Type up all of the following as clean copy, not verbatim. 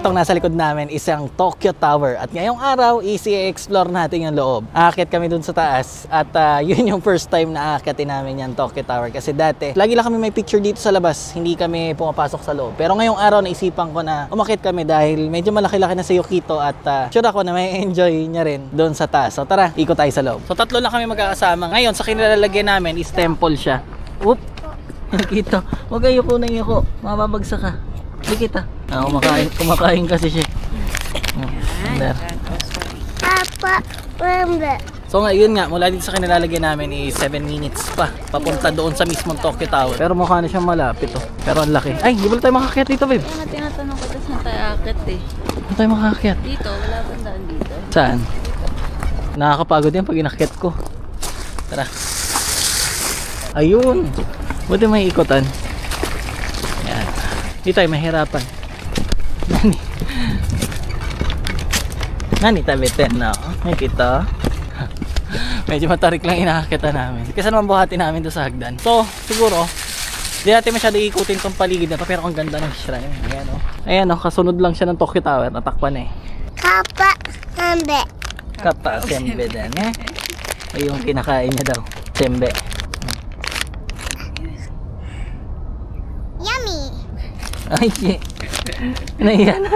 itong nasa likod namin is ang Tokyo Tower. At ngayong araw, i-explore natin yung loob. Aakyat kami dun sa taas. At yun yung first time na aakyatin namin yung Tokyo Tower. Kasi dati, lagi lang kami may picture dito sa labas. Hindi kami pumapasok sa loob. Pero ngayong araw, naisipan ko na umakyat kami dahil medyo malaki-laki na si Yukito. At sure ako na may enjoy niya rin doon sa taas. So tara, ikot tayo sa loob. So tatlo lang kami magkakasama. Ngayon, sa kinilalagyan namin is temple siya. Oop! Yukito, huwag kayo kunan yuko. Mababagsak ka. Hindi kita. Kumakain kasi siya. Papa, remember. So ngayon nga, mula dito sa kinilalagyan namin is 7 minutes pa papunta doon sa mismong Tokyo Tower. Pero mukha na siyang malapit oh. Pero ang laki. Ay, hindi ba tayo makakakyat dito, babe? Kaya tinatanong ko tapos na tayo akit eh. Hindi tayo makakakyat. Dito, wala bang daan dito? Saan? Nakakapagod yan pag inakyat ko. Tara. Ayun. Buti may ikotan. Yan. Hindi tayo mahirapan. Nani tabitin na. May kita. Medyo matarik lang inakakita namin. Kasi naman buhatin namin doon sa hagdan. So, siguro, hindi natin masyado ikutin tong paligid na to. Pero ang ganda ng shrine. Ayan o. Ayan o, kasunod lang siya ng Tokyo Tower. Natakpan eh. Kapa, sembe. Kapa, sembe din eh. Ay yung kinakain niya daw. Sembe. Yummy. Ay, shit. Nahiya na.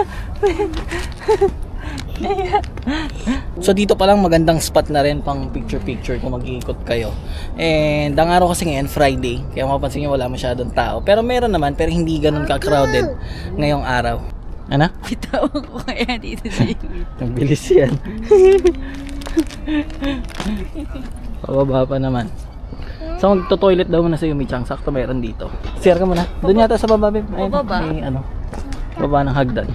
So dito pa lang magandang spot na rin pang picture kung mag-iikot kayo. And ang araw kasi ngayon Friday, kaya mapapansin nyo wala masyadong tao. Pero meron naman, pero hindi ganun ka-crowded ngayong araw. Ano? Bitawan ko kaya dito sa inyo. Ang bilis yan. Pababa pa naman. So magto-toilet daw muna sa Yumichang. Sakto meron dito. Share ka muna. Doon yata sa baba, babe. Ayun, baba? may ano, baba ng hagdan.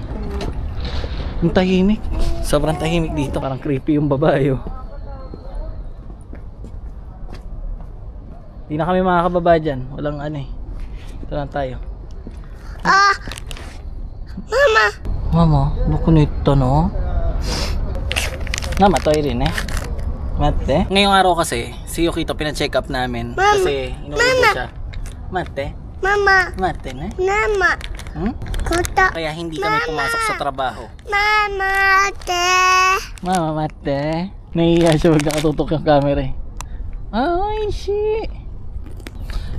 Ang tahimik. Sobrang tahimik dito. Parang creepy yung babae oh. Hindi na kami makakababa dyan. Walang ano eh. Ito lang tayo. Mama. Mama, nakunito no? Namatoy rin eh. Mate. Ngayong araw kasi, si Yukito pina-check up namin. Kasi inuubo siya. Mate. Mama. Mate na. Mama. Kuta. Kaya hindi kami pumasok sa trabaho. Mama, te. Mama, mate. Nahihiya siya pag nakatutok yung camera eh. Ay, shit.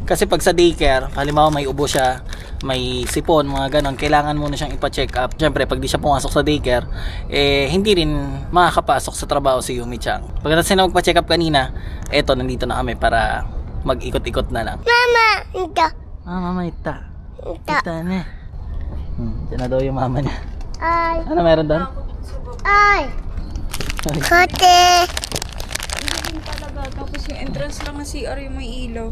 Kasi pag sa daycare, halimbawa may ubo siya, may sipon, mga ganon, kailangan muna siyang ipa-check up. Siyempre, pag di siya pumasok sa daycare, hindi rin makakapasok sa trabaho si Yumi-chan. Pagkatapos na magpa-check up kanina, eto, nandito na kami para mag-ikot-ikot na lang. Mama, ito. Mama, ita. Ito. Ita na. Diyan na daw yung mama niya. Ay. Ano meron doon? Ay. Kote. Talaga, tapos yung entrance lang na CR yung may ilaw.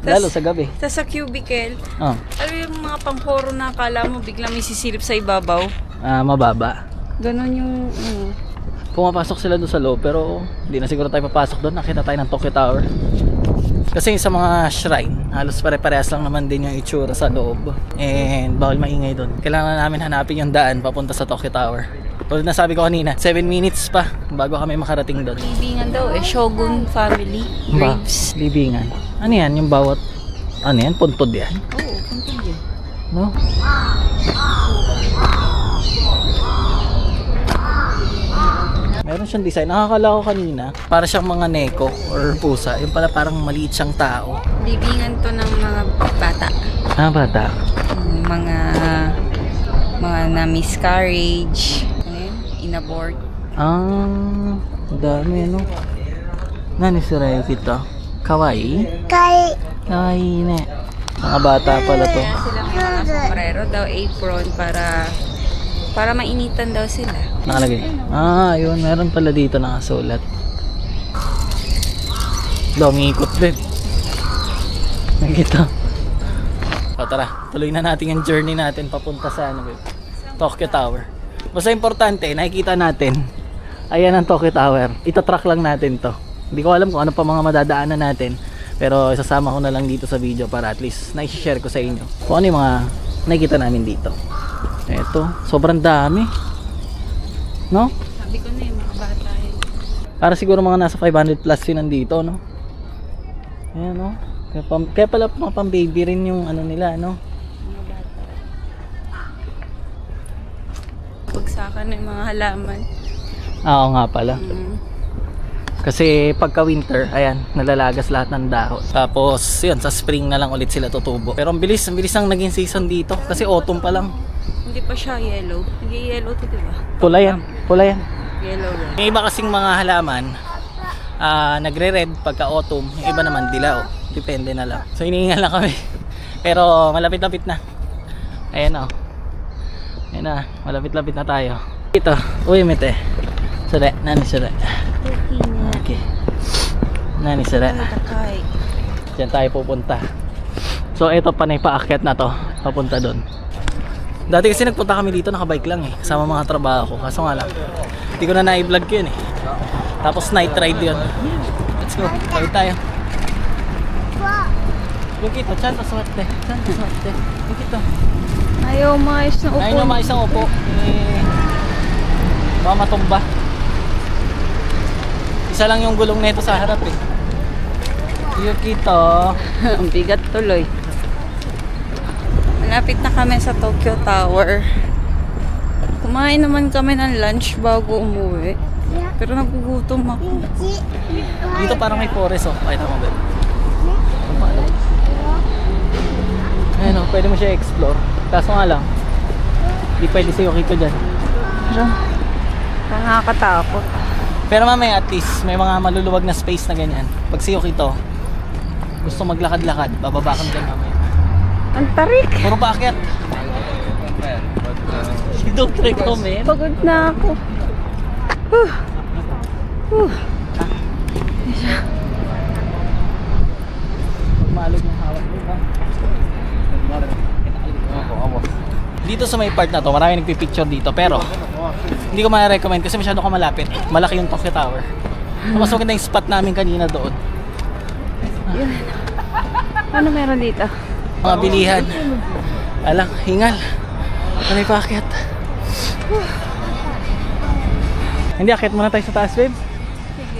Lalo sa gabi. Tapos sa cubicle, Oh. alam yung mga pang-horror na akala mo biglang may sisilip sa ibabaw. Mababa. Ganon yung Pumapasok sila doon sa loob pero hindi na siguro tayo papasok doon. Nakita tayo ng Tokyo Tower. Kasi sa mga shrine, halos pare-parehas lang naman din yung itsura sa loob. And bawal maingay doon. Kailangan namin hanapin yung daan papunta sa Tokyo Tower. Tulad na sabi ko kanina, 7 minutes pa bago kami makarating doon. libingan daw Shogun family graves. Libingan. Ano yan? Yung bawat, ano yan? Puntod yan? Oo, puntod yun. No? Meron siyang design. Nakakala ko kanina, para siyang mga neko or pusa. Yung pala parang maliit siyang tao. Libingan to ng mga bata. Bata. Mga na miscarriage, inabort. Dami no. Nani si Rayo kita? Kawaii? Kay. Kawaii ne. Mga bata pala to. Kaya sila may mga sombrero daw, apron para mainitan daw sila. Nakalagay. Ayun. Meron pala dito nakasulat. Lumikot din. Nakita. O tara, tuloy na natin yung journey natin papunta sa Tokyo Tower. Basta importante, nakikita natin. Ayan ang Tokyo Tower. Itatrack lang natin to. Hindi ko alam kung ano pa mga madadaanan natin. Pero isasama ko na lang dito sa video para at least na-share ko sa inyo kung ano yung mga nakikita namin dito. Eto, sobrang dami. No? Sabi ko na yung mga bata yun. Para siguro mga nasa 500 plus yun nandito, no? Ayan, no? Kaya pala mga pang baby rin yung ano nila, no? Mga bata. Bagsakan na yung mga halaman. Oo nga pala. Mm. Kasi pagka winter, ayan, nalalagas lahat ng dahon. Tapos, yun, sa spring na lang ulit sila tutubo. Pero ang bilis ang naging season dito. Kasi autumn pa lang. Hindi pa siya yellow. Nag-yellow to, diba? Pula yan. Yellow red. Yung iba kasing mga halaman, nagre-red pagka autumn. Yung iba naman dilaw. Depende na lang. So, hinihingal lang kami. Pero, malapit-lapit na. Ayan o. Ayan na, malapit-lapit na tayo. Ito, uy, mete. Sure, nani sure. Okay. Nani sure. Diyan tayo pupunta. So ito panay paakyat na to, papunta doon. Dati kasi nagpunta kami dito nakabike lang eh, kasama mga trabaho ko. Kaso nga lang, hindi ko na na-vlog yun eh. Tapos night ride yun. Let's go, tawid tayo. Yung kito, chanta swerte. Yung kito. Ayaw maayos na upo. Ayaw na maayos ang upo. Baka matumba. Isa lang yung gulong nito sa harap eh. Yung kito. Ang bigat tuloy. Malapit na kami sa Tokyo Tower. Kumain naman kami ng lunch bago umuwi. Pero nagugutom ako. Dito parang may forest oh. Pakita mo ba? Ayun oh, pwede mo siya explore. Kaso nga lang, hindi pwede si Yokito dyan. Pero, nakakatakot. Pero mamaya at least may mga maluluwag na space na ganyan. Pag si Yokito gusto maglakad-lakad, bababa kami dyan mamaya. Ang tarik! Puro paakyat. You don't recommend? Pagod na ako. Malog ng hawak mo ba? Dito sa may part na to, marami nagpipicture dito. Pero, hindi ko ma-recommend kasi masyado ka malapit. Malaki yung Tokyo Tower. Mas maganda yung spot namin kanina doon. Ano meron dito? Mga bilihan. Alang, hingal. Ano yung paakyat? Hindi, akyat muna tayo sa taas, babe.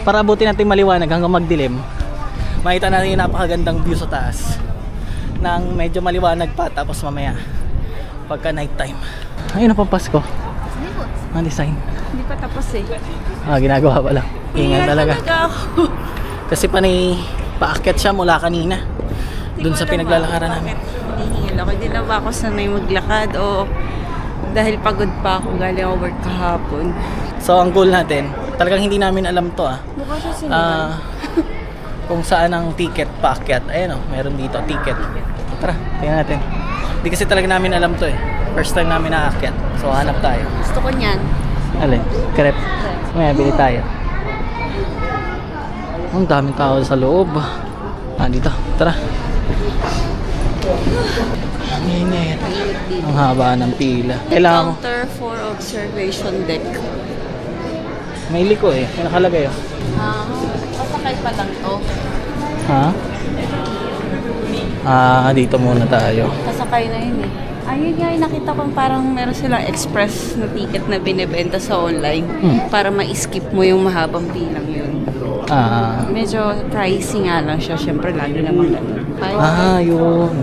Para abutin natin maliwanag hanggang magdilim. Makita natin yung napakagandang view sa taas. Nang medyo maliwanag pa, tapos mamaya pagka night time. Ayun na pang Pasko. Ang design. Hindi pa tapos eh. Ginagawa pa lang. Ingat talaga. Ako. Kasi paakyat siya mula kanina. Doon sa pinaglalakaran namin. Hihingil ako. Hindi na ba ako sanay maglakad o dahil pagod pa ako galing ako work kahapon. So ang goal natin, talagang hindi namin alam to Mukha siya sinihan. Kung saan ang ticket paakyat. Ayun meron dito ticket. Tara, tingnan natin. Hindi kasi talaga namin alam to eh. First time namin naakyat. So hanap tayo. Gusto ko niyan. Alin? Crepe. May bili tayo. Ang daming tao sa loob. Dito. Tara. Ang init. Ang haba ng pila. Kailangan mo. Counter for observation deck. May liko eh. May nakalagay oh. Pasakay pa lang to. Ha? Dito muna tayo. Pasakay na yun eh. Ayun nga, nakita ko parang meron silang express na ticket na binibenta sa online para ma-skip mo yung mahabang pilang yun. Medyo pricey nga lang siya. Siyempre, lagi naman ganun. Yun.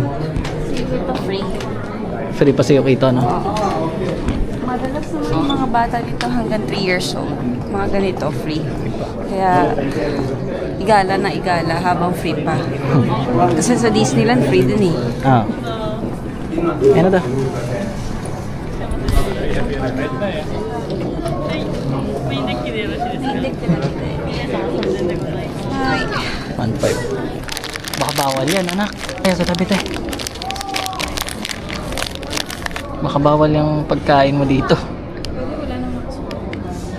Ito free. Free pa si Yokito, no? Madalas naman yung mga bata dito hanggang 3 years old. Mga ganito, free. Kaya, igala na igala habang free pa. Kasi sa Disneyland, free din eh. Ano daw? Hi. 1.5. Baka bawal yan, anak. Kaya sa tabi tayo. Baka bawal yung pagkain mo dito.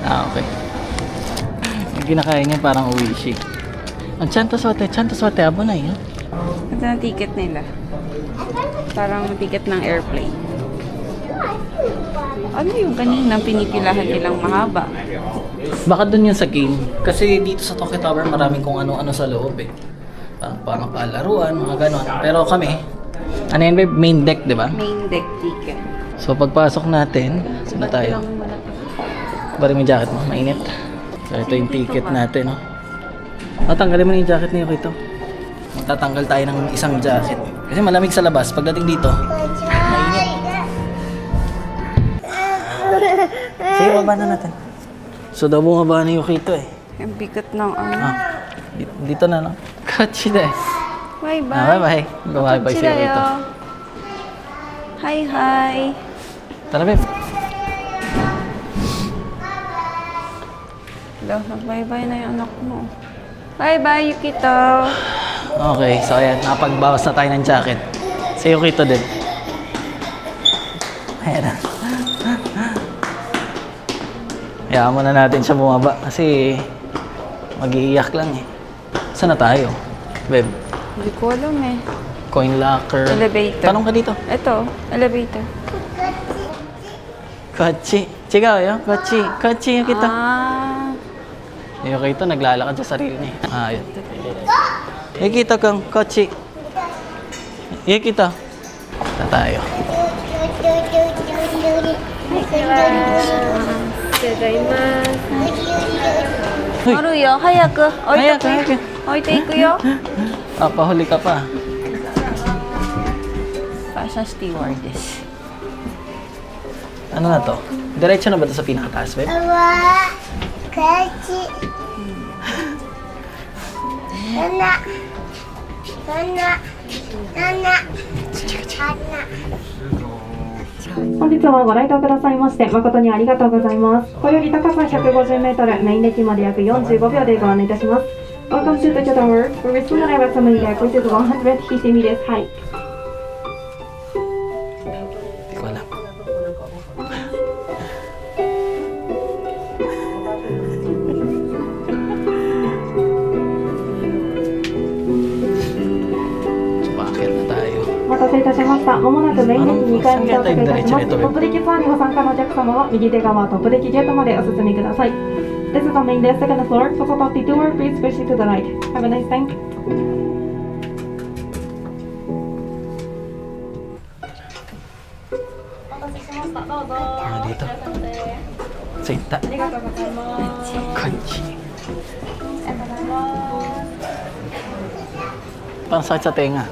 Okay. Yung kinakain niya parang uwishi. Ang chanta swate, abo na yun. Ito ang ticket nila. Parang ticket ng airplane. Ano yung kaninang pinipilahan nilang mahaba? Baka dun yung sa game. Kasi dito sa Tokyo Tower maraming kung ano-ano sa loob eh. Parang palaruan, mga ganon. Pero kami, ano yan babe? Main deck, di ba? Main deck ticket. So pagpasok natin, saan na tayo? Bari mo yung jacket mo, mainit. So ito yung ticket natin, no? Tanggalin mo na yung jacket na yung ito. Magtatanggal tayo ng isang jacket. Kasi malamig sa labas. Pagdating dito, mainit. Sige, baba na natin. So daw bumaba na Yukito eh. Ang bigat ng ano. Dito na lang. Kachi desu. Bye-bye. Bye-bye. Bye-bye si Yukito. Hi. Tara, babe. Nag-bye-bye na yung anak mo. Bye-bye, Yukito. Okay, so ayan, nakapagbawas na tayo ng jacket. Si Yukito din. Ayan na. Hayaan muna natin siya bumaba kasi mag-iiyak lang eh. Saan na tayo? Babe? Hindi ko alam eh. Coin locker. Elevator. Tanong ka dito. Ito, elevator. Kochi. Chigaw yun? Kochi Yukito. Yukito, naglalakad sa sarili niya. Ayun. Yukito kang Kochi. Yukito. Ito tayo. Maruyo, hayaku. Hayaku. Oite ikuyo. Pahuli ka pa. Fashion stewardess. Ano na to? Diretso na ba ito sa pinakataas, babe? Kachi. Nana. 本日はご来島くださいまして誠にありがとうございます。これより高さ150メートル、メインデッキまで約45秒でご案内いたします。Welcome to Tokyo Tower. We receive an arrival summary deck which is 150 meters high. Hindi ko alam. So, bakit na tayo? お待たせいたしました。まもなくメインデッキ2階に到着いたします。トップデッキツアーにご参加のお客様は右手側トップデッキゲートまでお進みください。This is the main deck, second floor. So about the door, please proceed to the right. Have a nice time. Dito. Sinta. Kanchi. Parang sakit sa tenga.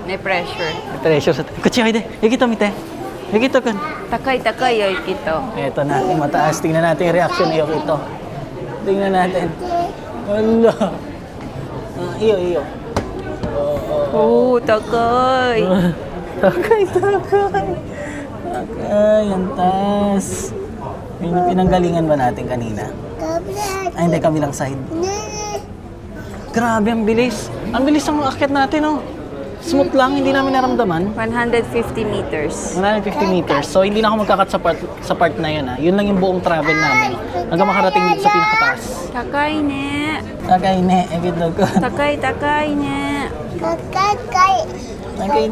May pressure. May pressure sa tenga. Kanchi, hayde. Yukito, mite. Yukito kan. Takay, Yukito. Ito na, yung mataas. Tingnan natin yung reaction ni Yukito. Tingnan natin. Wala. Iyo. Takay. Takay. Ang taas. Yun yung pinanggalingan ba natin kanina? Ay, hindi, kabilang side. Grabe, ang bilis. Ang bilis ang akit natin, oh. Smooth lang, hindi namin naramdaman. 150 meters. 150 meters. So, hindi na ako magkakat sa part na yun, ha. Yun lang yung buong travel namin. Hanggang makarating dito sa pinakataas. Takay ne. Ko. Takay ne.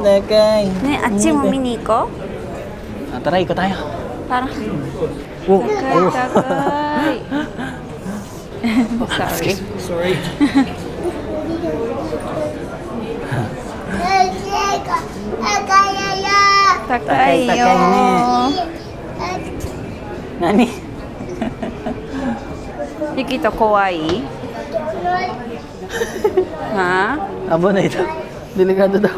Takay. Ne, achi mo mini ko? Tara, ikot tayo. Parang Oh. takay. Sorry. Takay yo. Nani? Yukito, kawaii? Ha? Abo na ito. Delikado daw.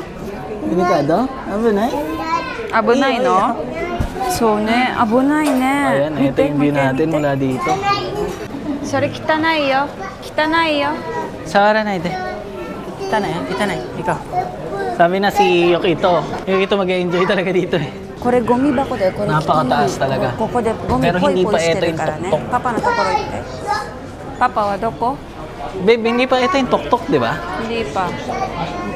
Delikado? Abo na eh. Abunay, no? So ne, abunay ne. Ayan, ito yung view natin mula dito. Sorry, kitanay yo. Sara na ito. Kita na eh. Ikaw. Sabi na si Yukito. Yukito mag-enjoy talaga dito eh. これゴミ箱でこれ Napakataas talaga. ここでゴミ Pero ポイ hindi ポイ pa して ito る yung からね tuktok. パパのところ行ってパパはどこ Babe, hindi pa ito yung tok-tok, di ba? Hindi pa.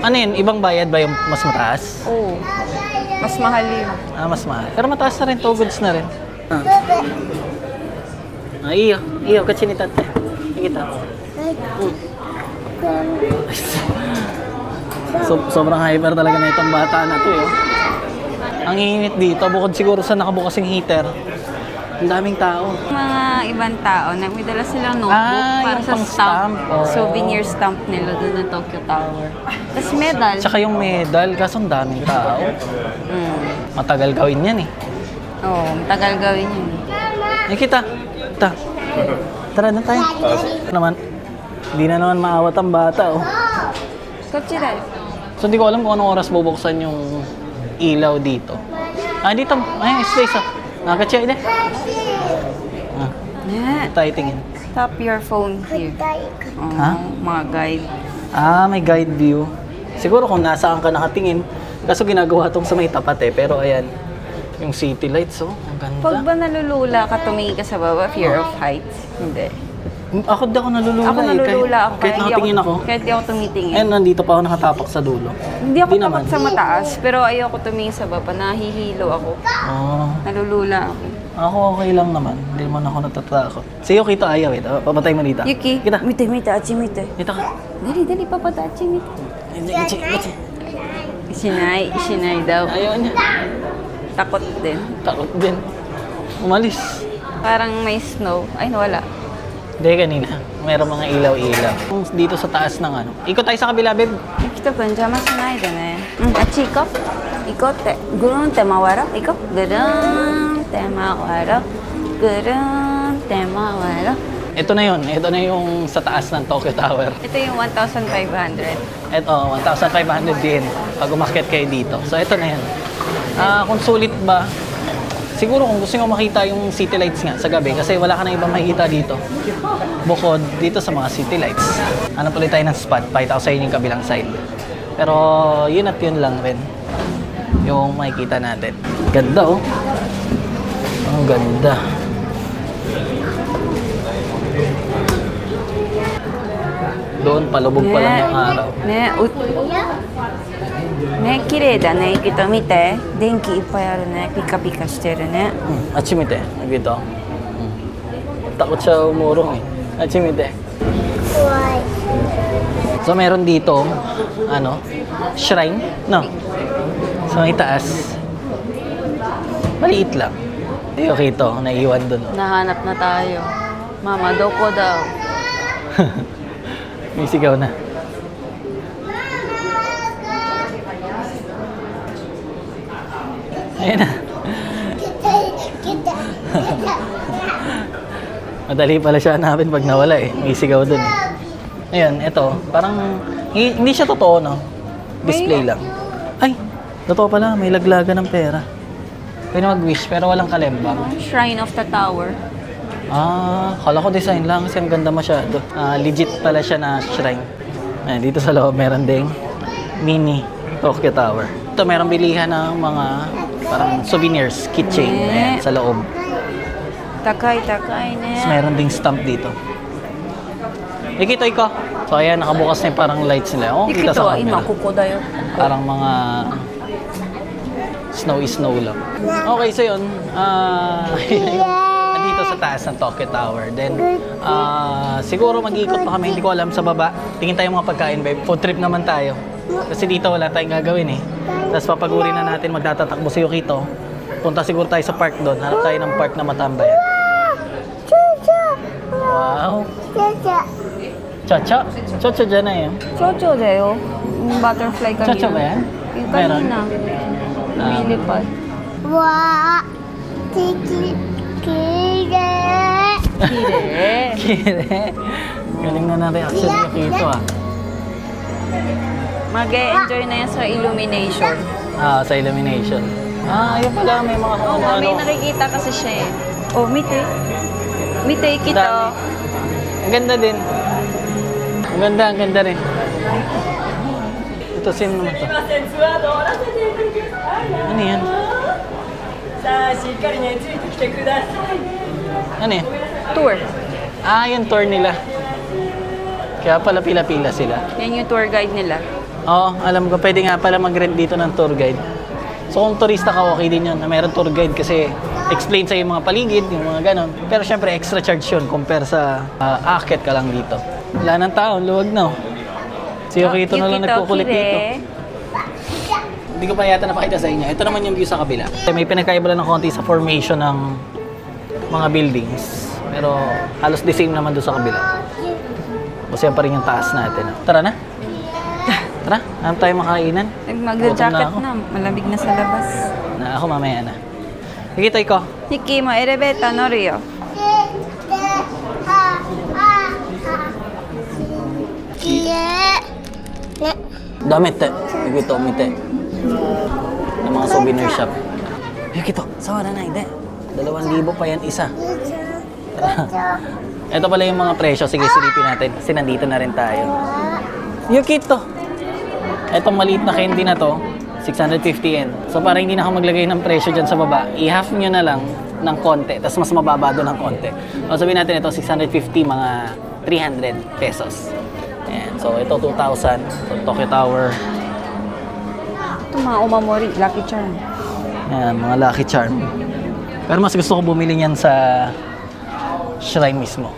Ano yun? Ibang bayad ba yung mas mataas? Oo. Mas mahal yun. Mas mahal. Pero mataas na rin, 2 goods na rin. Iyo, kachinitate. Kita. Sobrang hyper talaga na itong bata na to eh. Ang init dito, bukod siguro sa nakabukas yung heater. Ang daming tao. Mga ibang tao, nagmidala silang notebook para yung sa pang-stamp. stamp. Souvenir stamp nila doon ng Tokyo Tower. Tapos medal. Tsaka yung medal, kaso ang daming tao. Matagal gawin yan eh. Oo, matagal gawin yun. Nakita. Tara na tayo. Hindi na naman maawat ang bata oh. Kochira. So hindi ko alam kung anong oras bubuksan yung ilaw dito. Dito. Ay, space ah. Nakakachaya Tayo tingin. Tap your phone here. Oh, Ha? mga guide. Ah, may guide view. Siguro kung nasaan ka nakatingin. Kaso ginagawa tong sa may tapat eh. Pero ayan, yung city lights, oh. Ang ganda. Pag ba nalulula ka, tumingin ka sa baba, fear of heights? Hindi. Ako di ako nalulula Ako nalulula ako. Kahit nakatingin ako. Kahit di ako tumitingin. Ayun, nandito pa ako nakatapak sa dulo. Hindi ako Di takot naman. sa mataas, pero ayoko tumingin sa baba. Nahihilo ako. Oh, Nalulula ako. ako okay lang naman. Hindi man ako natatakot. Sa'yo, kita ayaw eh. Pamatay mo dito. Yuki, Kita. mite, achi mite. Dito ka. Dali, papata, achi mite. Hindi. Isinay daw. Ayaw niya. Takot din. Takot din. Umalis. Parang may snow. Ay, wala. Hindi, kanina. Mayroong mga ilaw-ilaw. Dito sa taas ng ano. Ikot tayo sa kabila, babe. ゆきとくん邪魔しないでね。あっち行こう。行こうって。ぐるんって回ろう。行こう。ぐるーんって回ろう。ぐるーんって回ろう。 Ito na yun. Ito na yung sa taas ng Tokyo Tower. Ito yung 1,500. Ito, 1,500 din pag umakyat kayo dito. So, ito na yan. Kung sulit ba, siguro kung gusto nyo makita yung city lights nga sa gabi, kasi wala ka na ibang makikita dito. Bukod dito sa mga city lights. Ano tuloy tayo ng spot, pakita ko sa inyo yung kabilang side. Pero yun at yun lang rin yung makikita natin. Ganda oh. Ang ganda. Doon, palubog pa lang yung araw. ね、ね、綺麗だね。ゆきと見て。電気いっぱいあるね。ピカピカしてるね。 Achimite, dito. Takot siya umurong eh. Achimite. Why? So meron dito, ano, shrine, no? So may taas. Maliit lang. Okay ito, naiwan dun. Nahanap na tayo. Mama, doko daw. May sigaw na. Ayan na. Madali pala siya hanapin pag nawala eh. May sigaw dun eh. Ayan, ito. Parang, hindi siya totoo, no? Display lang. Ay, totoo pala. May laglagan ng pera. Pwede mag-wish, pero walang kalembang. Shrine of the Tower. Kala ko design lang kasi ang ganda masyado. Legit pala siya na shrine. Ayan, dito sa loob meron ding mini Tokyo Tower. Ito meron bilihan ng mga parang souvenirs, keychain. Ayan, sa loob. Takay Tapos ne. meron ding stamp dito. Ikitoy ko. So ayan, nakabukas na yung parang lights nila. Oh, kita sa camera. kuko dayo. Parang mga snow lang. Okay, so yun. Dito sa taas ng Tokyo Tower. Then, siguro mag-iikot pa kami. Hindi ko alam sa baba. Tingin tayo mga pagkain, babe. Food trip naman tayo. Kasi dito wala tayong gagawin eh. Tapos papaguri na natin magtatatakbo si Yukito. Punta siguro tayo sa park doon. Hanap tayo ng park na matambayan. Wow. Chacha. Chacha dyan na yun. Chocho dayo. Yung butterfly kanina. Chacha ba yan? Yung Meron. kanina. Lumilipad. Wow. Kire. Kire. Galing na reaction ni Yukito ah. Mag-e-enjoy na yan sa illumination. Sa illumination. Yun pala. May mga kung Oo, may ano. nakikita kasi siya eh. Oh, mite. Mite, Yukito. Ang ganda din. Ang ganda rin. Ito, sino naman to? Ano yan? Ano yan? Tour. Yung tour nila. Kaya pala pila-pila sila. Yan yung tour guide nila. Oo, alam ko. Pwede nga pala mag-rent dito ng tour guide. So kung turista ka, okay din yun na mayroon tour guide kasi explain sa'yo yung mga paligid, yung mga ganon. Pero syempre, extra charge yun compare sa aakyat ka lang dito. Wala ng tao, luwag na. Si Yukito na lang nagkukulit dito. Hindi ko pa yata napakita sa inyo. Ito naman yung view sa kabila. May pinagkaiba lang ng konti sa formation ng mga buildings. Pero halos the same naman doon sa kabila. Kasi yan pa rin yung taas natin. Tara na. Tara, hanap tayo makainan. Mag-jacket na. Malamig na sa labas. Ako mamaya na. Nakita ko. Yuki mo, elevator noru yo. Damit eh. Yukito, mite. Yung mga souvenir shop. Yukito, sawa na na, hindi. 2,000 pa yan isa. Ito pala yung mga presyo. Sige, silipin natin. Kasi nandito na rin tayo. Yukito. Itong maliit na candy na to, 650 yen. So para hindi na ako maglagay ng presyo dyan sa baba, i-half nyo na lang ng konti. Tapos mas mababa doon ng konti. So sabihin natin ito, 650, mga 300 pesos. Ayan. So ito, 2,000. So, Tokyo Tower. Ito mga umamori, Lucky Charm. Ayan, mga Lucky Charm. Pero mas gusto ko bumili niyan sa shrine mismo.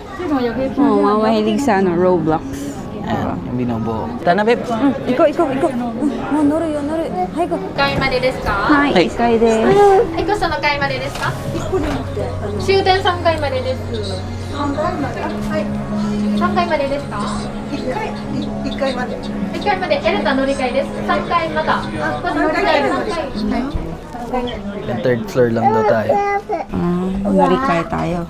Oo, mga mahilig sa Roblox. Ayan, yung binubuo. Tana, babe. Iko. Noru yo, noru. Hai, go. 階までですか？はい、はい1階です。エコさの階までですか？終点3階までです。3階まで。はい。3階までですか？1階まで。1階まで。エレベーター乗り換えです。3階まだ。あ、これ乗り換え3階。Yung third floor lang daw tayo. Narikay tayo.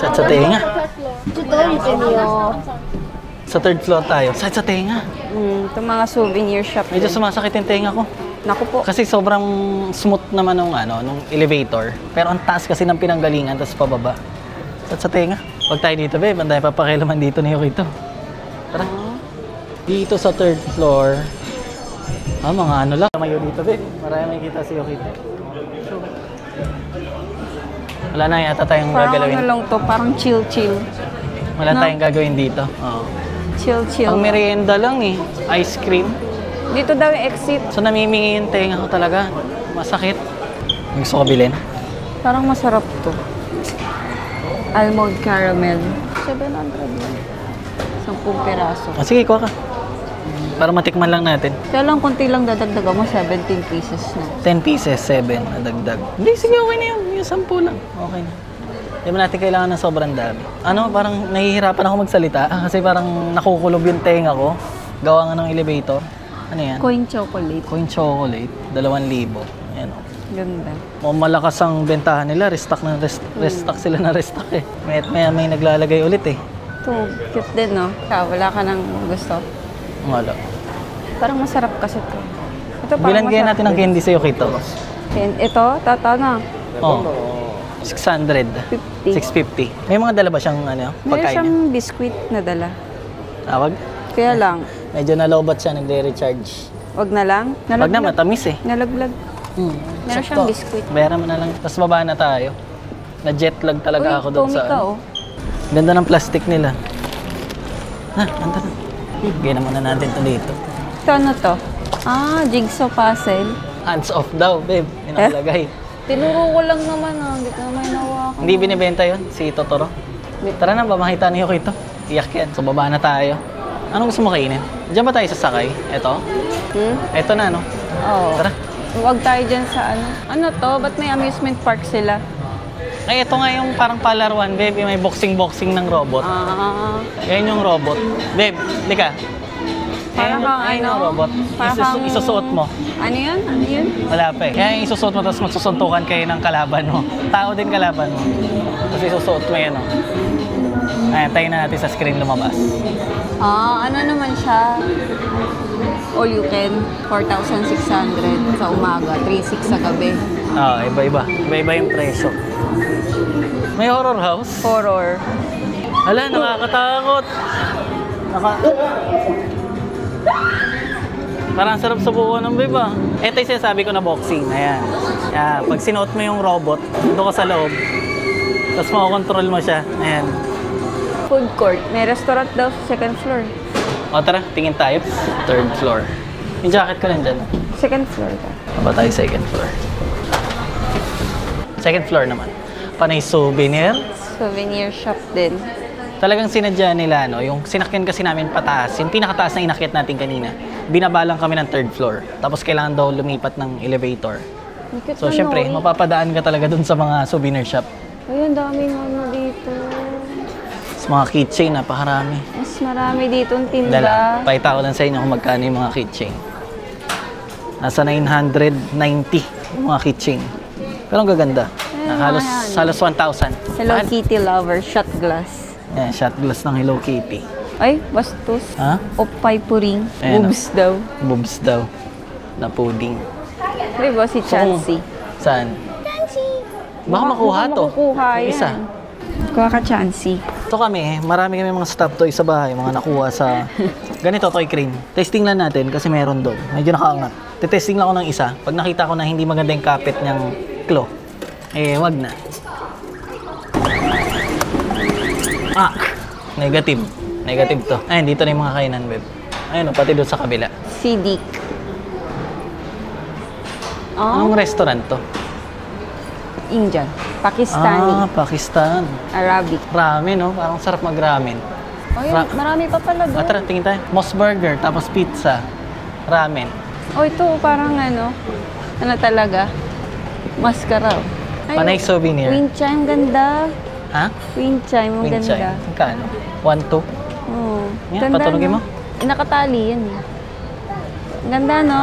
Sa tenga. Sa third floor tayo. Sa tenga. Ito mga souvenir shop. Medyo sumasakit yung tenga ko. Naku po. Kasi sobrang smooth naman nung elevator. Pero ang taas kasi ng pinanggalingan, tapos pababa. Sa tenga. Huwag tayo dito, babe. Ang dahil papakilaman dito ni Yukito. Tara. Dito sa third floor. Mga ano lang. Mayo dito, babe. Marami makikita si Yukito. Wala na yata tayong Parang gagalawin. ano lang to, parang chill-chill. Wala No? tayong gagawin dito. Oo. Chill-chill. Ang merienda lang eh. Ice cream. Dito daw yung exit. So namimingi yung tenga ko talaga. Masakit. Gusto ko bilhin. Parang masarap to. Almond caramel. 700 lang. 10 piraso. Sige, kuha ka. Para matikman lang natin. Kaya lang, konti lang dadagdagan mo, 17 pieces na. 10 pieces, 7 na dagdag. Hindi, sige, okay na yun. Yung 10 lang. Okay na. Hindi mo natin kailangan ng sobrang dami. Ano, parang nahihirapan ako magsalita. Kasi parang nakukulob yung tenga ko. Gawa nga ng elevator. Ano yan? Coin chocolate. Coin chocolate. 2,000. Ayan o. Ganda. Malakas ang bentahan nila. Restock sila na restock eh. May naglalagay ulit eh. Ito, cute din, no? Wala ka nang gusto. Wala. Parang masarap kasi to. Ito parang Bilan kaya masarap natin ng din. candy sa Yukito. Ito, tata na. Oh. 600. 50. 650. May mga dala ba siyang ano, Meron pagkain siyang niya? biskuit na dala. Tawag? Kaya lang, Medyo nalobat siya, nagre-recharge. wag na lang. Wag na, matamis eh. Nalaglag. Meron sakto. siyang biskuit. Bayaran mo na lang. Tapos baba na tayo. Na-jet lag talaga ako doon sa... Tommy ka, oh. Ganda ng plastic nila. Anta na. Gaya muna natin ito dito. Ito ano to? Jigsaw puzzle. Hands off daw, babe. Inalagay. Tinuro ko lang naman, Hindi ko naman nawakan. Hindi binibenta yon si Totoro. Tara na, bamakita niyo ko ito. Iyak yan. So baba na tayo. Anong gusto mo kainin? Diyan ba tayo sasakay? Ito? Ito na, no? Oo. Tara. Huwag tayo dyan sa ano. Ano to? Ba't may amusement park sila? Ay, ito nga yung parang palaruan, babe. Yung may boxing-boxing ng robot. Yan yung robot. Babe, lika. Parang kang yung robot. Isusuot mo. Ano yun? Ano yun? Wala pa eh. Kaya yung isusuot mo, tapos magsusuntukan kayo ng kalaban mo. Tao din kalaban mo. Tapos isusuot mo yan, oh. Ayan, tayo na natin sa screen lumabas. Ano naman siya? All you can, 4,600 sa umaga, 3,600 sa gabi. Iba-iba. Iba-iba yung presyo. May horror house? Horror. Hala, nakakatakot. Parang sarap subukan ng babe ah. Ito yung sinasabi ko na boxing. Ayan. Pag sinuot mo yung robot, doon ka sa loob. Tapos makakontrol mo siya. Ayan. Food court. May restaurant daw sa second floor. O tara, tingin tayo. Third floor. Yung jacket ko nandyan. Second floor ka. Ba tayo second floor? Second floor naman. Panay souvenir. Souvenir shop din. Talagang sinadya nila, no? Yung sinakyan kasi namin pataas, yung pinakataas na inakyat natin kanina, binabalang kami ng third floor. Tapos kailangan daw lumipat ng elevator. So, syempre, mapapadaan ka talaga dun sa mga souvenir shop. Ay, ang daming ano dito. Sa mga keychain, napakarami. Mas marami dito ang tinda. Dala, pakita ko lang sa inyo kung magkano yung mga keychain. Nasa 990 yung mga keychain. Pero ang gaganda. Halos 1,000. Hello Kitty lover, shot glass. Yan, shot glass ng Hello Kitty. Ay, bastos. Ha? Opay puring. Ayan, Boobs daw. Boobs daw. na pudding. Di ba si Chansey? Saan? Baka makuha to. Makukuha Yung isa. yan. Kuha ka Chansey. Ito kami, marami kami mga stuffed toys sa bahay, mga nakuha sa ganito, toy crane. Testing lang natin kasi meron doon. Medyo nakaangat. Testing lang ako ng isa. Pag nakita ko na hindi maganda yung kapit niyang claw, eh wag na. Ah! Negative. Negative to. Ayun, dito na yung mga kainan, babe. Ayun, pati doon sa kabila. Sidik. Anong restaurant to? Indian. Pakistani. Pakistan. Arabic. Ramen, no? Parang sarap mag-ramen. Oh, yun, marami pa pala doon. Tara, tingin tayo. Moss Burger, tapos pizza, ramen. Oh, ito parang ano talaga? Mascara. Panay souvenir. Wind chime, ganda. Ha? Wind chime, ang Wind ganda. chime. Magkano? 1, 2? Oh, Yan, ganda, patulogin mo. Nakatali yan eh. Ganda, no?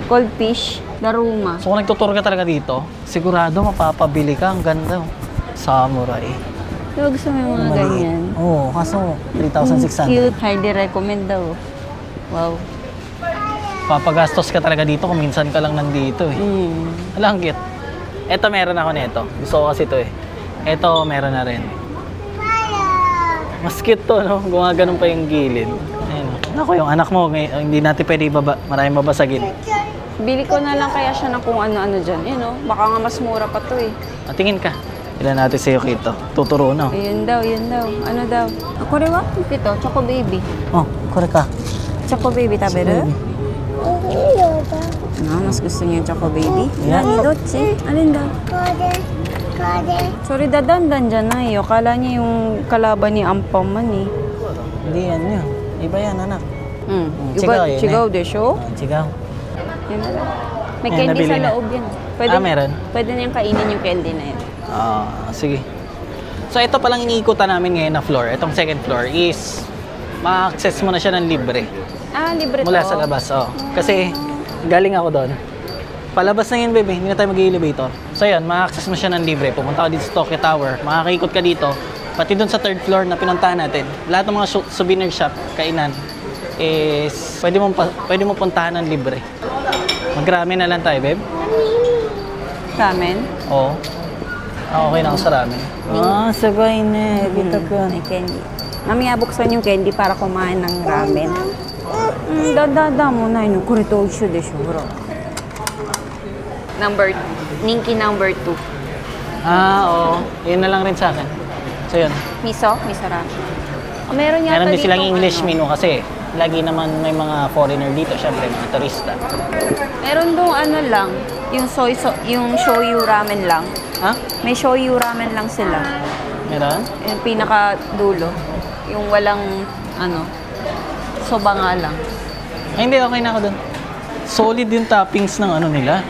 Goldfish, daruma. So kung nagtutur ka talaga dito, sigurado mapapabili ka. Ang ganda. Samurai. Diba gusto mo yung mga ganyan? Oo, kaso 3,600. Cute. Highly recommend daw. Wow. Papagastos ka talaga dito kung minsan ka lang nandito eh. Alam, cute. Ito meron ako nito. Gusto ko kasi ito eh. Ito meron na rin. Mas cute to, no? Gumaganon pa yung gilid. Ayun. Ako, yung anak mo, hindi natin pwede ibaba. Maraming babasagin. Bili ko na lang kaya siya ng kung ano-ano dyan. Eh, no? Baka nga mas mura pa to eh. Tingin ka. Ilan natin sa'yo, Kito? Tuturo na. Ayun daw, yun daw. Ano daw? Ako rin ba? Ito, Choco Baby. Oh, kore ka. Choco Baby, taberu? Mas gusto niya yung Choco Baby? Yeah. Nani, dochi? Alin daw? Sorry, dadandan dyan na eh. Akala niya yung kalaban ni Ampaman eh. Hindi yan yun. Iba yan, anak. Iba, yun chigaw eh. de show? Chigaw. Yun na lang. May Ayan, candy nabili sa na. loob yan. Pwede, Meron? Pwede na yung kainin yung candy na yan. Sige. So, ito palang iniikutan namin ngayon na floor. Itong second floor is ma-access mo na siya ng libre. Libre Mula to? sa labas, Kasi galing ako doon. Palabas na yun, baby. Hindi na tayo mag-elevator. So, yun, ma-access mo siya ng libre. Pumunta ka dito sa Tokyo Tower. Makakaikot ka dito. Pati doon sa third floor na pinuntahan natin. Lahat ng mga souvenir shop, kainan, is pwede mo puntahan ng libre. Mag-ramen na lang tayo, babe. Ramen? Oo. Okay na ako sa ramen. Sabay na. Kita ko. May candy. Mamaya buksan yung candy para kumain ng ramen. Dada mo na yun. Kurito isyo de siya, bro. Ninki number 2. Oo. Yun na lang rin sa akin. So, yun. Miso? Miso ramen. Meron yata Meron din silang ditong English ano. menu kasi lagi naman may mga foreigner dito, syempre mga turista. Meron dong ano lang, yung yung shoyu ramen lang. Ha? May shoyu ramen lang sila. Meron? Yung pinaka dulo. Yung walang soba nga lang. Ay, hindi, okay na ako dun. Solid yung toppings ng ano nila.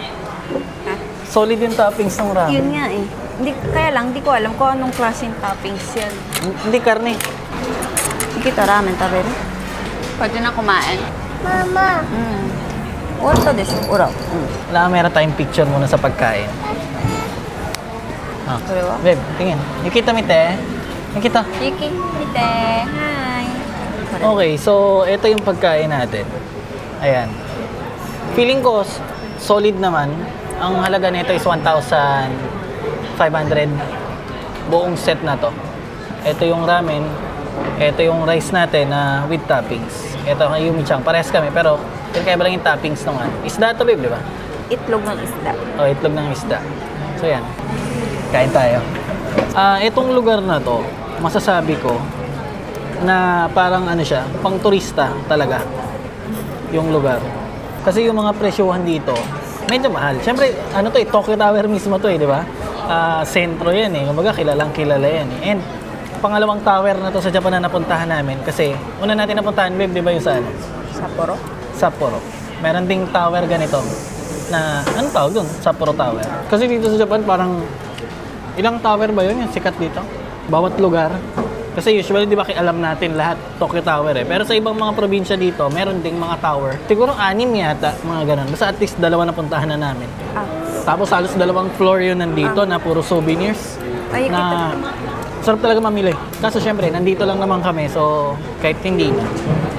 Ha? Solid yung toppings ng ramen. Yun nga eh. Hindi ko alam kung anong klaseng toppings yan. Hindi karne. Kita ramen tabi rin. Pwede na kumain. Mama. Orto desu. Uraw. Wala, meron tayong picture muna sa pagkain. Kurewa? Babe, tingin. Nakita mi te. Nakita. Yuki, mite. Hi. Okay, so ito yung pagkain natin. Ayan. Feeling ko solid naman. Ang halaga nito is 1,500 buong set na to. Ito yung ramen. Ito yung rice natin na with toppings. Ito ang yumichang. Parehas kami pero kaya ba lang yung toppings ng ano. Isda to, babe, di ba? Itlog ng isda. O, itlog ng isda. So yan. Kain tayo. Itong lugar na to, masasabi ko na parang ano siya, pang turista talaga yung lugar. Kasi yung mga presyuhan dito, medyo mahal. Siyempre, ano to eh, Tokyo Tower mismo to eh, di ba? Sentro yan eh. Kumbaga, kilalang kilala yan eh. And pangalawang tower na to sa Japan na napuntahan namin kasi una natin napuntahan, babe, di ba yung saan? Sapporo? Sapporo. Meron ding tower ganito na, anong tawag dun? Sapporo Tower. Kasi dito sa Japan, parang ilang tower ba yun yung sikat dito? Bawat lugar. Kasi usually, di ba, alam natin lahat Tokyo Tower eh. Pero sa ibang mga probinsya dito, meron ding mga tower. Siguro 6 yata, mga ganun. Basta at least 2 na puntahan na namin. Tapos halos 2 floor yun nandito na puro souvenirs. Ay, na sarap talaga mamili. Kaso syempre, nandito lang naman kami, so kahit hindi na.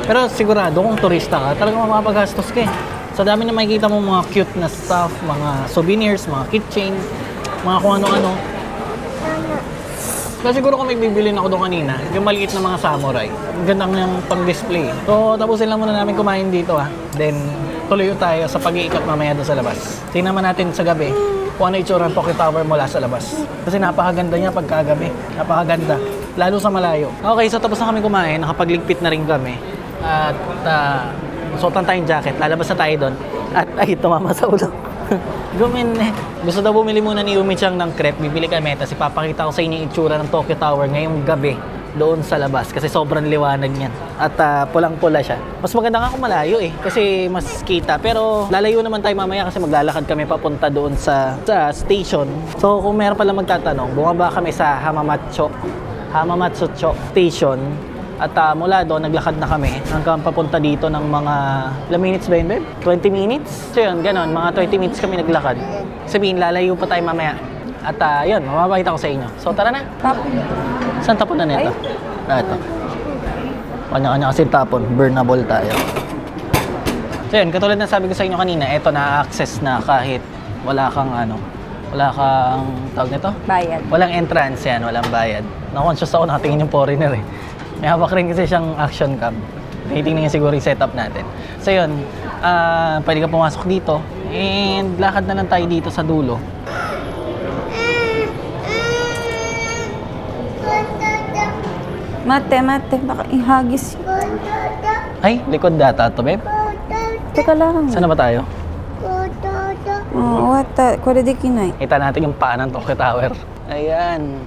Pero sigurado kung turista ka, talagang mapapagastos ka eh. Sa Sa dami na makikita mo mga cute na stuff, mga souvenirs, mga keychain, mga kung ano-ano. Kasi siguro kung may bibilin ako doon kanina, yung maliit na mga samurai. Ang gandang yung pang-display. So, tapusin lang muna namin kumain dito Then, tuloy tayo sa pag-iikot mamaya doon sa labas. Tingnan naman natin sa gabi kung ano itsura ng Tokyo Tower mula sa labas. Kasi napakaganda niya pagkagabi. Napakaganda. Lalo sa malayo. Okay, so tapos na kami kumain. Nakapagligpit na rin kami. At suotan tayong jacket. Lalabas na tayo doon. At ay, tumama sa ulo. Gumin eh. Gusto daw bumili muna ni Umi-chan ng crepe. Bibili kami. Tapos ipapakita ko sa inyo yung itsura ng Tokyo Tower ngayong gabi doon sa labas. Kasi sobrang liwanag niyan. At pulang-pula siya. Mas maganda nga kung malayo eh. Kasi mas kita. Pero lalayo naman tayo mamaya kasi maglalakad kami papunta doon sa station. So kung meron pala magtatanong, bumaba kami sa Hamamatsucho Station. At mula doon, naglakad na kami hanggang papunta dito ng mga ilang minutes ba yun, babe? 20 minutes? So yun, ganon. Mga 20 minutes kami naglakad. Sabihin, lalayo pa tayo mamaya. At yun, mamapakita ko sa inyo. So tara na. Tapon. Saan tapon na nito? Ito. Kanya-kanya kasi tapon. Burnable tayo. So yun, katulad na sabi ko sa inyo kanina, ito na-access na kahit wala kang tawag nito? Bayad. Walang entrance yan, walang bayad. Na-conscious ako, nakatingin yung foreigner eh. May hawak rin kasi siyang action cam. Tinitingnan niya siguro yung setup natin. So yun, pwede ka pumasok dito. And lakad na lang tayo dito sa dulo. Mate, baka ihagis. Ay, likod data to, babe. Teka lang. Saan na ba tayo? Kore dekinai. Kita natin yung paa ng Tokyo Tower. Ayan.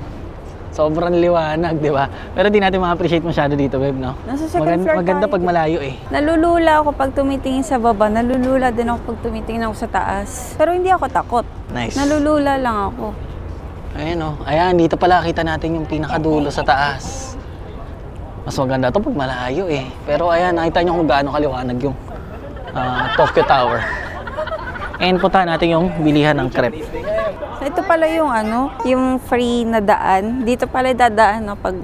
Sobrang liwanag, di ba? Pero di natin ma-appreciate masyado dito, babe, no? Nasa second floor maganda tayo. pag malayo eh. Nalulula ako pag tumitingin sa baba. Nalulula din ako pag tumitingin ako sa taas. Pero hindi ako takot. Nice. Nalulula lang ako. Ayan, oh. Ayan, dito pala kita natin yung pinakadulo sa taas. Mas maganda to pag malayo eh. Pero ayan, nakita nyo kung gaano kaliwanag yung Tokyo Tower. And puntahan natin yung bilihan ng crepe. So, ito pala yung yung free na daan. Dito pala dadaan pag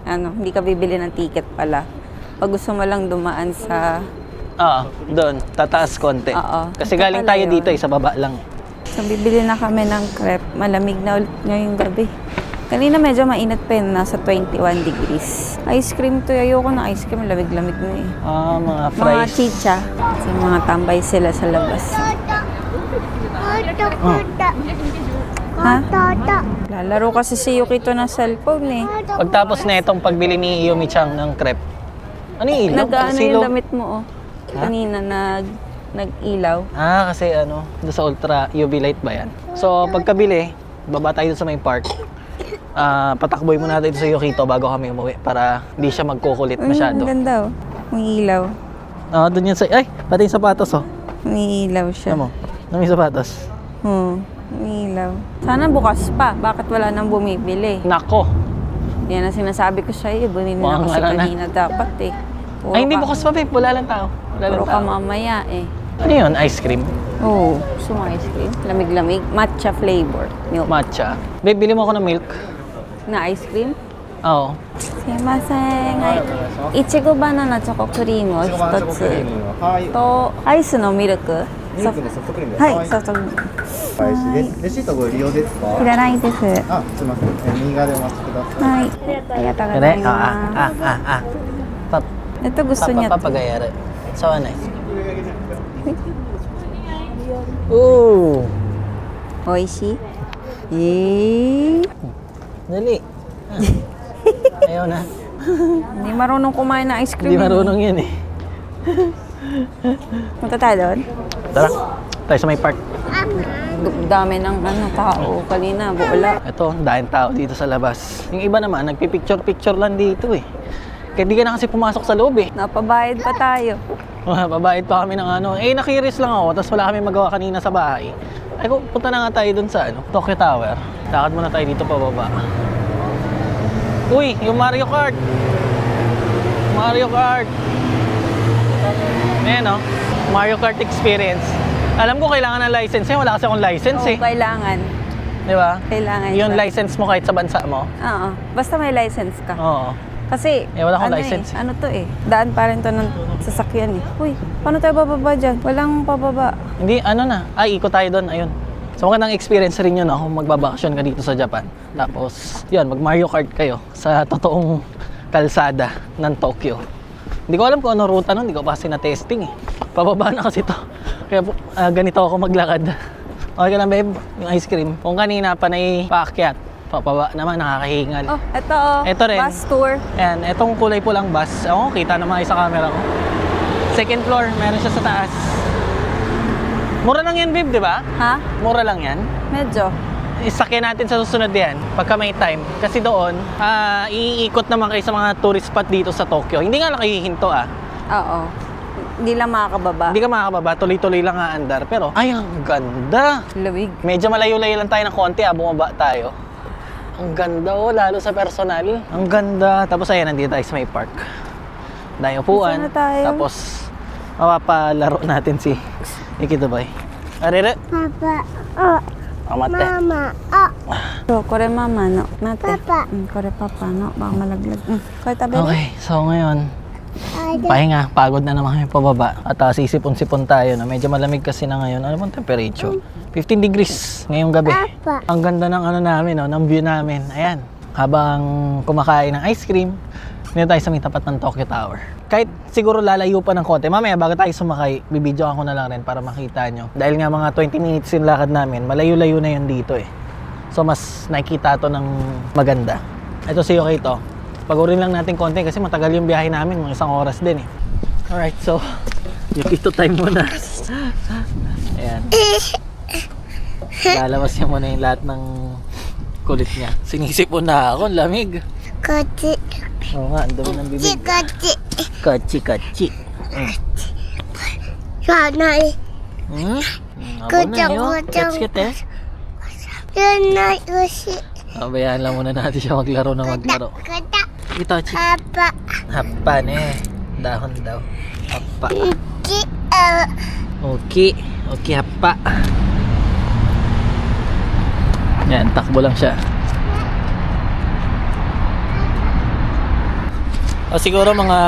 hindi ka bibili ng ticket pala. Pag gusto mo lang dumaan sa... doon. Tataas konti. Kasi ito galing pala tayo yun. dito sa baba lang. So, bibili na kami ng crepe. Malamig na ulit ngayong gabi. Kanina medyo mainit pa yun. Nasa 21 degrees. Ice cream to. Ayoko ng ice cream. Lamig-lamig na eh. Mga Mga fries. chicha. Kasi mga tambay sila sa labas. Ha? Lalaro kasi si Yukito ng cellphone eh. Pagtapos na itong pagbili ni Umi-chan ng crepe. Ano yung ilaw? Nag-ano Silo? yung damit mo Kanina nag-ilaw. Kasi doon sa ultra UV light ba yan? So pagkabili, baba tayo sa may park. Patakboy muna natin sa Yukito bago kami umuwi para hindi siya magkukulit masyado. Ang ganda May ilaw. Doon yan sa... Ay! Pati yung sapatos May ilaw siya. Ano mo? May sapatos. May ilaw. Sana bukas pa. Bakit wala nang bumibili? Nako! Yan ang sinasabi ko sa'yo. Buninin na kasi kanina dapat eh. Ay, hindi bukas pa, babe. Wala lang tao. Puro ka mamaya eh. Ano yun? Ice cream? Oo. Gusto mo ice cream? Lamig-lamig. Matcha flavor. Milk. Matcha. Babe, bili mo ako ng milk. Na ice cream? Oo. Sumimasen. Ichigo banana choco creamを一つとアイスのミルク。ミルクでソフトクリームです。はい、ソフトクリーム。レシートご利用ですか？いらないです。すみません。右側でお待ちください。はい。ありがとうございます。Ito gusto niya. Papagayari. Sawa na. Ooh! Oishi? Dali. Ayaw na. Hindi marunong kumain ng ice cream. Hindi marunong yun eh. Punta tayo doon? Tara, tayo sa may park. Dami ng tao kanina, buola. Ito, dahil tao dito sa labas. Yung iba naman, nagpipicture-picture lang dito eh. Kaya di ka na kasi pumasok sa loob eh. Napabayad pa tayo. Pabayad pa kami ng nakiris lang ako, tapos wala kami magawa kanina sa bahay. Ay, punta na nga tayo dun sa Tokyo Tower. Lakad muna tayo dito pababa. Uy, yung Mario Kart! Mario Kart! Ayan Mario Kart experience. Alam ko kailangan ng license eh. Wala kasi akong license eh. Kailangan. Di ba? Kailangan Yung siya. license mo kahit sa bansa mo? Oo. Basta may license ka. Oo. Kasi, wala akong license. ano to eh, daan pa rin to ng sasakyan eh. Uy, paano tayo bababa dyan? Walang pababa. Hindi, ano na. Ay, ikot tayo doon. Ayun. So, magandang experience rin yun, kung magbabakasyon ka dito sa Japan. Tapos, yun, mag Mario Kart kayo sa totoong kalsada ng Tokyo. Hindi ko alam kung ano ruta nun. Hindi ko pa kasi na-testing eh. Pababa na kasi to. Kaya ganito ako maglakad. Okay ka lang, babe? Yung ice cream. Kung kanina pa paakyat, papaba naman, nakakahingal. Oh, ito rin. Bus tour. Ayan, itong kulay pulang bus. Ako, kita naman sa camera ko. Second floor, meron siya sa taas. Mura lang yan, babe, di ba? Ha? Mura lang yan. Medyo. Isakyan natin sa susunod yan, pagka may time. Kasi doon, iikot naman kayo sa mga tourist spot dito sa Tokyo. Hindi nga lang kayo hihinto Oo. Hindi lang makakababa. Hindi ka makakababa, tuloy-tuloy lang aandar. Pero, ay, ang ganda. Lawig. Medyo malayo-layo lang tayo ng konti, bumaba tayo. Ang ganda, lalo sa personal. Ang ganda. Tapos ayan, nandito tayo sa may park. Dahil upuan. Tapos, mapapalaro natin si Ikitoboy. Arire? Papa. Mate. Mama. So, kore mama, no? Mate. Papa. Kore papa, no? Baka malaglag. Kore tabi. Okay, so ngayon, pahinga, pagod na naman kami pababa. At sisipon-sipon tayo na medyo malamig kasi na ngayon. Ano bang temperature? 15 degrees ngayong gabi. Ang ganda ng ano namin, ng view namin. Ayan, habang kumakain ng ice cream, dito tayo sa may tapat ng Tokyo Tower. Kahit siguro lalayo pa ng konti, mamaya bago tayo sumakay, bibidyo ako na lang rin para makita nyo. Dahil nga mga 20 minutes yung lakad namin, malayo-layo na yun dito eh. So mas nakikita to ng maganda. Ito si Yoki ito. Pagurin lang natin konti kasi matagal yung biyahe namin, mga 1 oras din eh. Alright, so Yukito time muna. Ayan. Lalabas niya muna yung lahat ng kulit niya. Sinisipon na ako, lamig. Kachi. Oo nga, ang dami ng bibig. Kachi. Kachi. Sanay. Abo na yun. Ketskit eh. Sanay ushi. Bayaan lang muna natin siya maglaro na maglaro. Kata. Ito, Chi. Apa. Hapa ne. Dahon daw. Hapa. Ki. Okay, hapa. Yan, takbo lang siya. Siguro mga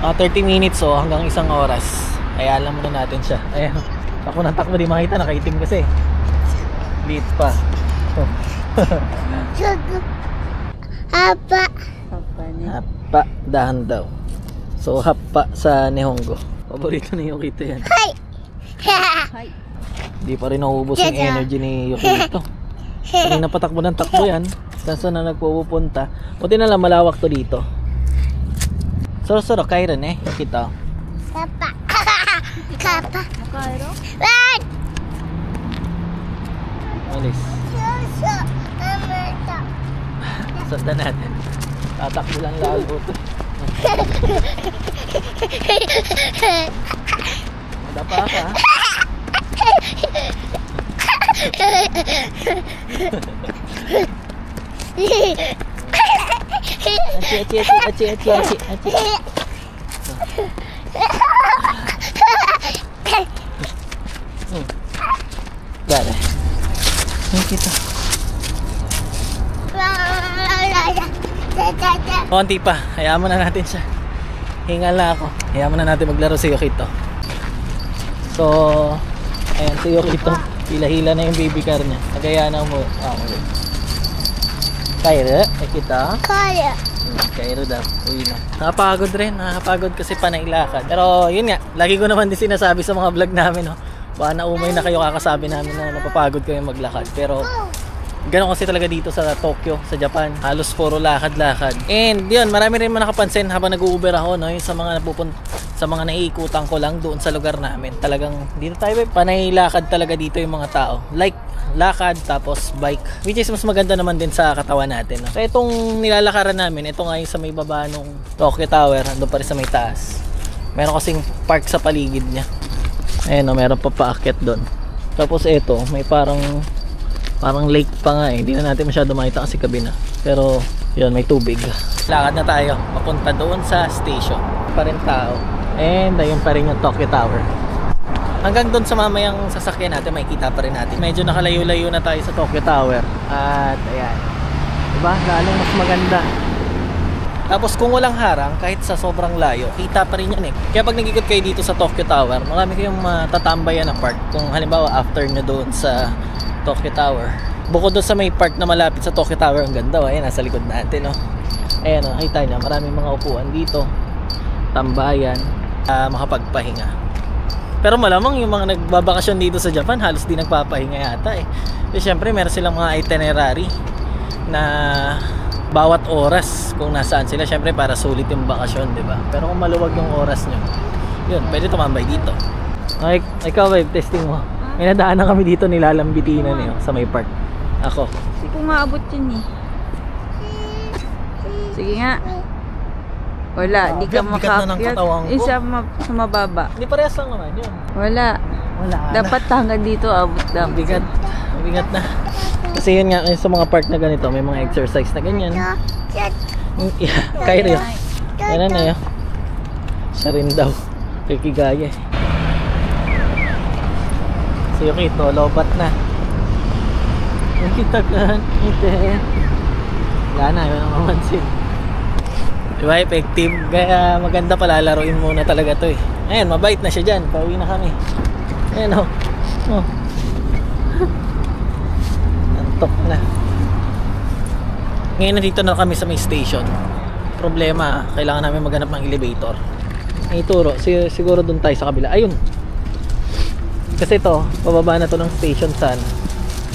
30 minutes hanggang 1 oras. Kaya alam muna natin siya. Ayan, takbo, di makita, nakaitim kasi. Lit pa. Apa. Hapa, dahan daw. So, hapa sa Nihongo. Paborito ni Yukito yan. Hi. Di pa rin naubos yung energy ni Yukito. Kanina patakbo ng takbo yan. Saan na nagpupunta. Buti na lang malawak to dito. Soro-soro, kairan eh. Yukito. Kapa. Kapa. Kairo? Run. Alis. Suso. Amata. Sundan natin. Tatakbo lang lalo to. Madapa ka. Aci. Dale. Ayan kita. Konti pa. Hayaan mo na natin siya. Hingal na ako. Hayaan mo na natin maglaro si Yukito. So, ayan si Yukito. Hila-hila na yung baby car niya. Nagayana mo. Okay. Kairo, kita. Kairo daw. Uwi na. Nakapagod rin. Nakapagod kasi panailakad. Pero yun nga. Lagi ko naman din sinasabi sa mga vlog namin. Baka naumay na kayo kakasabi namin na napapagod kayo maglakad. Pero gano'n kasi talaga dito sa Tokyo, sa Japan. Halos puro lakad-lakad. And yun, marami rin man nakapansin habang nag-Uber ako, yung sa mga sa mga naiikutan ko lang doon sa lugar namin. Talagang dito tayo, panay lakad talaga dito yung mga tao. Like, lakad tapos bike. Which is mas maganda naman din sa katawan natin. So itong nilalakaran namin, ito nga yung sa may baba nung Tokyo Tower, ando pa rin sa may taas. Meron kasing park sa paligid niya. Ayun, meron pa paakyat doon. Tapos ito, may parang lake pa nga eh. Hindi na natin masyado makita kasi gabi na. Pero yun, may tubig. Lakad na tayo. Papunta doon sa station. Pa rin tao. And ayun pa rin yung Tokyo Tower. Hanggang doon sa mamayang sasakyan natin, makikita pa rin natin. Medyo nakalayo-layo na tayo sa Tokyo Tower. At ayan. Diba? Lalong mas maganda. Tapos kung walang harang, kahit sa sobrang layo, kita pa rin yan eh. Kaya pag nag-ikot kayo dito sa Tokyo Tower, marami kayong matatambayan na park. Kung halimbawa after nyo doon sa Tokyo Tower. Bukod doon sa may park na malapit sa Tokyo Tower, ang ganda. Ayan, nasa likod natin, no? Ayan, no? Kita nyo, maraming mga upuan dito. Tambayan, makapagpahinga. Pero malamang yung mga nagbabakasyon dito sa Japan, halos di nagpapahinga yata eh. Kasi syempre, meron silang mga itinerary na bawat oras kung nasaan sila, syempre para sulit yung bakasyon, di ba? Pero kung maluwag yung oras nyo, yun, pwede tumambay dito. Okay, ikaw babe, testing mo. May nadaanan kami dito, nilalambitinan eh, sa may park. Ako. Hindi ko maabot yun eh. Sige nga. Wala, di ka makakyat. Isa sa mababa. Hindi parehas lang naman yun. Wala. Dapat hanggang dito abot lang. Bigat na. Kasi yun nga, sa mga park na ganito, may mga exercise na ganyan. Yeah, kaya rin. Kaya na yun. Siya rin daw. Kikigaya. So yung ito, lobat na. Nakita ka. Wala na, yun ang mamansin. Diba, effective. Kaya maganda pala, laruin muna talaga to eh. Ayan, mabait na siya dyan. Pauwi na kami. Ayan o. Oh. Antok na. Ngayon nandito na kami sa may station. Problema, kailangan namin maghanap ng elevator. May ituro, siguro dun tayo sa kabila. Ayun. Kasi ito, pababa na to ng station sun.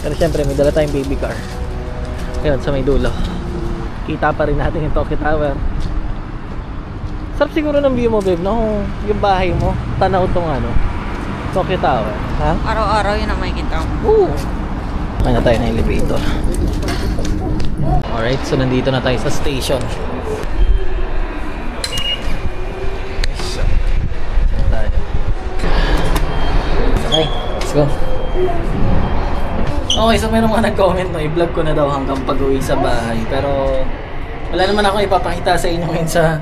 Pero syempre may dala tayong baby car. Ayun, sa may dulo. Kita pa rin natin yung Tokyo Tower. Sarap siguro ng view mo, babe, no? Yung bahay mo, tanaw tong ano, Tokyo Tower. Ha? Araw-araw yun ang makikita mo. Oo. Kaya na tayo na elevator. Alright, so nandito na tayo sa station. Okay, let's go. Okay, so mayroong mga nag-comment, no? I-vlog ko na daw hanggang pag-uwi sa bahay. Pero wala naman ako ipapakita sa inyo ngayon sa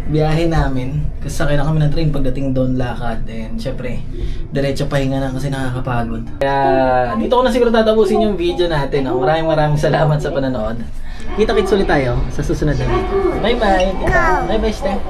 biyahe namin. Kasi sakay na kami ng train pagdating doon, lakad. And syempre, diretso pahinga na kasi nakakapagod. Kaya dito ko na siguro tatapusin yung video natin. No? Maraming salamat sa panonood. Kita-kits ulit tayo sa susunod na video. Bye-bye! Bye-bye, Steph!